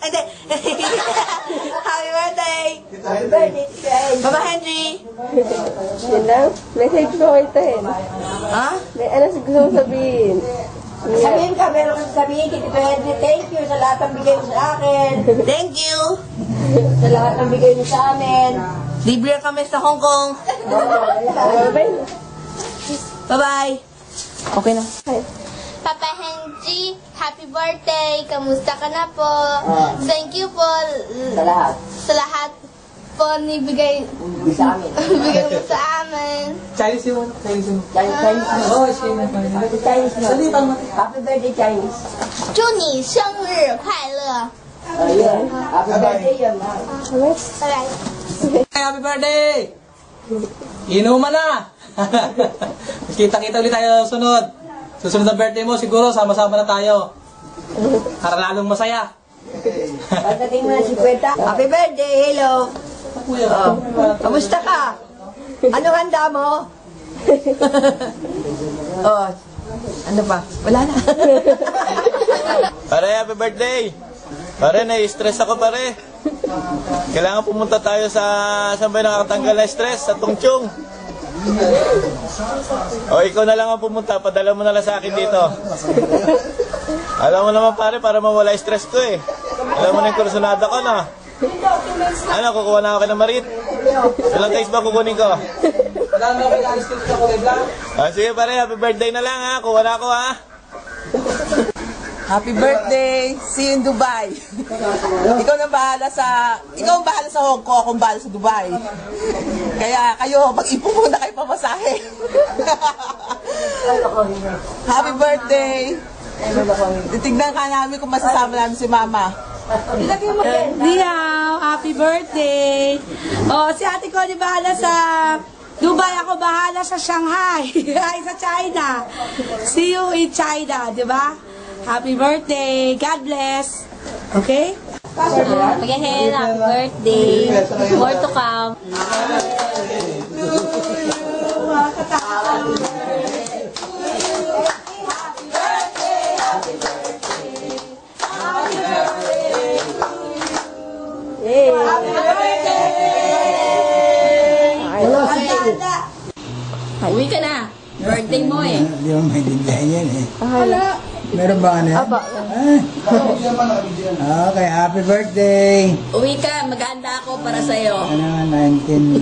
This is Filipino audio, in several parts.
Hindi. Happy birthday! Happy birthday, Papa Henry! Yan lang. Message ko kay Ten. Ha? May ano gusto mong sabihin? Sabihin ka, meron kang sabihin, Tito Henry, thank you sa lahat ng bigay mo sa akin. Thank you! Sa lahat ng bigay mo sa amin. Libre kami sa Hong Kong. Bye-bye! Okay na. Papa Henry, happy birthday! Kamusta ka na po? Thank you po Sa lahat. sa lahat po nibigay Sa amin. bigay mo sa amin. Chinese yun. Chinese yun. Chinese mo. Oo, Chinese. Chinese mo. Happy birthday, Chinese. 祝你生日快乐！ Ayun. Happy birthday yun. 拜拜。 Happy birthday! Inuman na! Kita-kita ulit tayo sunod. Susunod na birthday mo, siguro sama-sama na tayo. Para lalong masaya. Pagdating mo na 50. Happy birthday! Hello! Oh. Kamusta ka? Anong handa mo? Oh. Ano pa? Wala na. Pare, happy birthday! Pare, nai-stress ako pare. Kailangan pumunta tayo sa saan ba nakatanggal na stress? Sa Tungchung. O, ikaw na lang ang pumunta. Padala mo na lang sa akin dito. Alam mo naman pare, para mawala stress ko eh. Alam mo na yung kursunada ko na. Ano, kukuha na ako ng marit. Ilang days ba kukunin ko? Sige pare, happy birthday na lang ha. Kuha na ako ha. Happy birthday! See you in Dubai! Ikaw ang bahala sa Hong Kong, akong bahala sa Dubai. Kaya kayo, mag-ipon muna kayo pamasahe. Happy birthday! Titignan ka namin kung masasama namin si Mama. Liao, happy birthday! Oh, si ate ko di bahala sa Dubai, ako bahala sa Shanghai. Ay, sa China. See you in China, di ba? Happy birthday! God bless! Okay? Magahin, happy birthday. More to come. Uwi ka na. Birthday mo eh. Hindi mo maintindihan yan eh. Hala. Meron ba ano yan? Aba. Okay, happy birthday! Uwi ka. Maghanda ako para sa'yo. Ano, 19...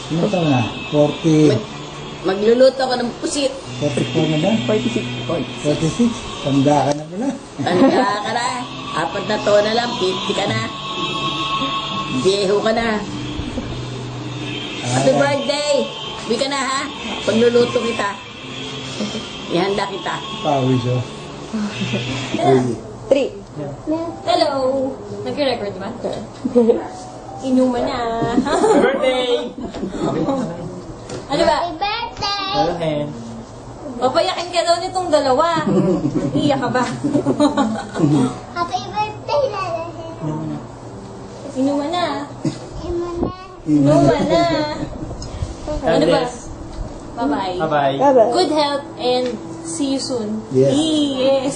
Ano ito na? 40... Magluluto ako ng pusit. 44 na ba? 46. Tanda ka na pala. Tanda ka na. 4 na taon na lang. 50 ka na. Viejo ka na. Happy birthday! Uwi ka na ha. Pagluluto kita. Ihanda kita. Pawis oh. 3. Hello! Nag-record ba? Inuman na. Happy birthday! Ano ba? Happy birthday! Amen. Papayakin ka daw nitong dalawa. Iyak ka ba? Happy birthday, Lala. Inuman na. Imana. Inuman na. Ano ba? bless. Bye-bye. Bye-bye. Bye-bye. Good health and see you soon. Yes. Yes.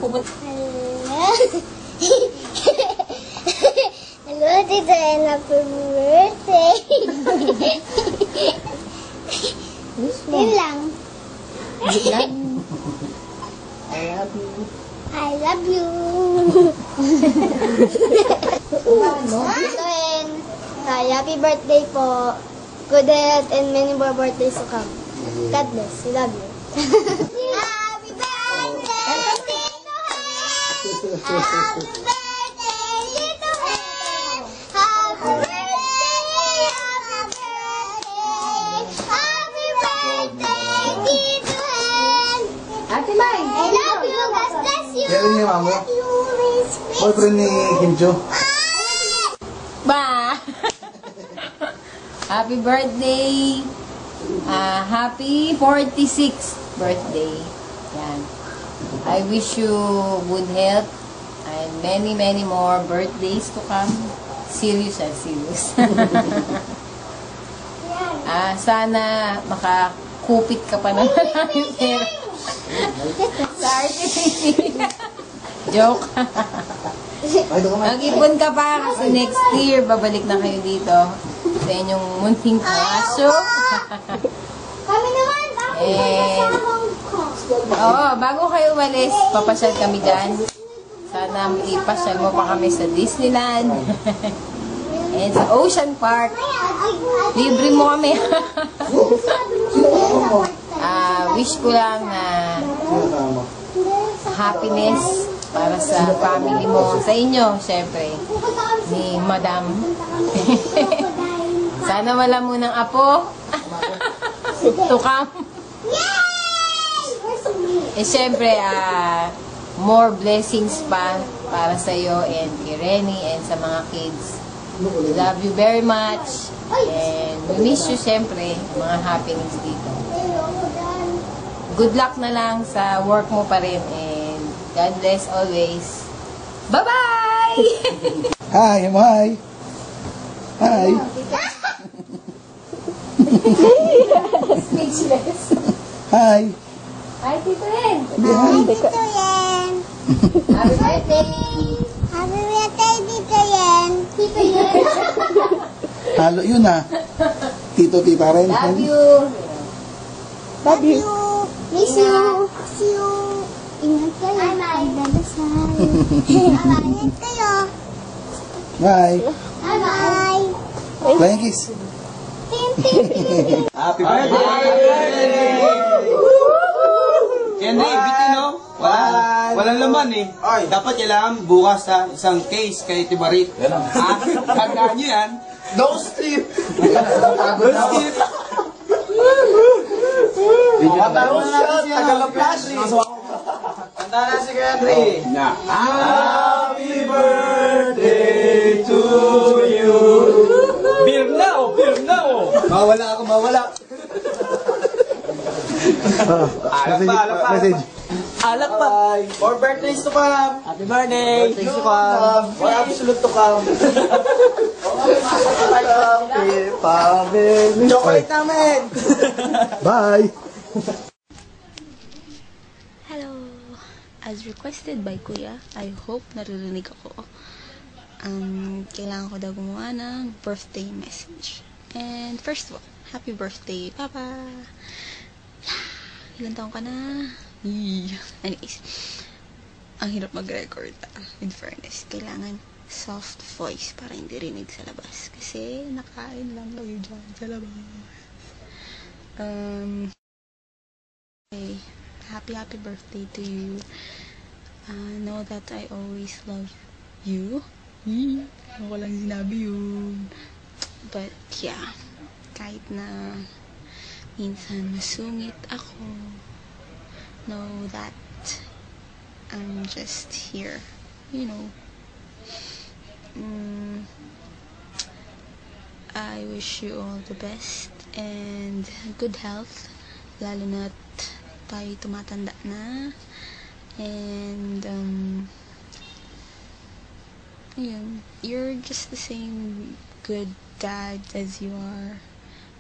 Pupunta. Hello, Tita, and happy birthday. Yun lang. I love you. And happy birthday po. Good health and many more birthdays to come. God bless. We love you. Happy birthday, Tito Hen! Happy birthday, Tito Hen! Happy birthday, happy birthday! Happy birthday, Tito Hen! Ate Mai. I love you. God bless you. Kailan niya, Mama? Love you, Miss Miss. Boyfriend ni Kimcho. Ba! Happy birthday! Happy 46th birthday. Yan. I wish you good health and many, many more birthdays to come. Serious and serious. Sana makakupit ka pa naman namin pera. Sa RTC. Joke. Mag-ipon ka pa kasi next year, babalik na kayo dito sa inyong munting kaso. Kami naman! And, bago kayo umalis, papasyal kami dyan. Sana ipasyal mo pa kami sa Disneyland. And sa Ocean Park. Libre mo kami. Wish ko lang na happiness para sa family mo. Sa inyo, syempre. Ni Madam. Sana wala mo ng apo. Tukam. Syempre, more blessings pa para sa iyo and kay Renny and sa mga kids. Love you very much. And we miss you, syempre, mga happenings dito. Good luck na lang sa work mo pa rin and God bless always. Bye-bye! Hi, hi. Hi. Speechless. Hi. Hi, Tito Yen. Hi, Tito Yen. Happy birthday. Happy birthday, Tito Yen. Tito Yen. Halo yun Tito, tita rin. Love you! Love you. Miss you. Miss you. Ingat kayo. Pagdadasal. Ingat kayo. Bye. Bye-bye. Flying kiss. Happy birthday! Henry, bitin no? Walang laman eh. Dapat kailangan bukas isang case kay Tibarit. Tandaan nyo yan. Don't sleep. Don't skip. Tanda na si Henry. Happy birthday to you. Beer na oh. Mawala. Message. Alak pa. More birthdays to come. Happy birthday. Birthdays to come. More absolute to come. Chocolate namin. Bye. Hello. As requested by Kuya, I hope naririnig ako. Kailangan ko daw gumawa ng birthday message. And first of all, happy birthday, Papa! Ilan taong ka na? Anyways, ang hirap mag-record in fairness. Kailangan soft voice para hindi rinig sa labas. Kasi nakain lang kayo dyan sa labas. Okay. Happy birthday to you. Know that I always love you. Ako lang sinabi yun. But yeah, kahit na minsan masungit ako, know that I'm just here, you know. I wish you all the best and good health, lalo na't tayo tumatanda na. And ayun, you're just the same good dad as you are.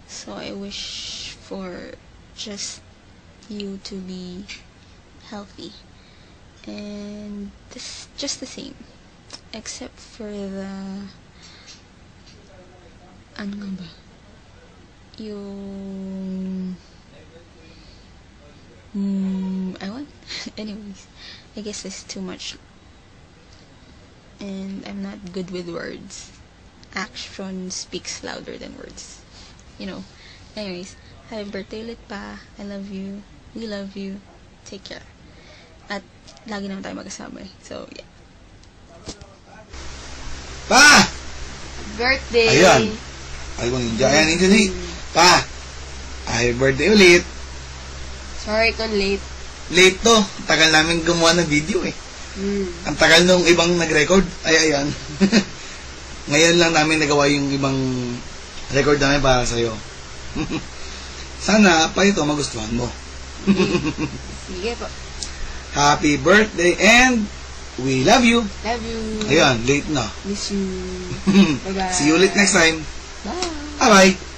So I wish for just you to be healthy. And this just the same. Except for the ano nga ba? Yung anyways, I guess it's too much. And I'm not good with words. Action speaks louder than words. You know. Anyways, happy birthday ulit pa. I love you. We love you. Take care. At lagi naman tayo magkasama eh. So, yeah. Pa! Birthday! Ayan. Ay, kung hindi. Ayan, hindi. Pa! Happy birthday ulit. Sorry kung late. Late to. Tagal namin gumawa ng video eh. Ang tagal nung ibang nag-record. Ay, ayan. Ngayon lang namin nagawa yung ibang record namin para sa'yo. Sana pa ito magustuhan mo. Sige po. Happy birthday and we love you. Love you. Ayan, late na. Miss you. Bye-bye. See you ulit next time. Bye. Bye-bye.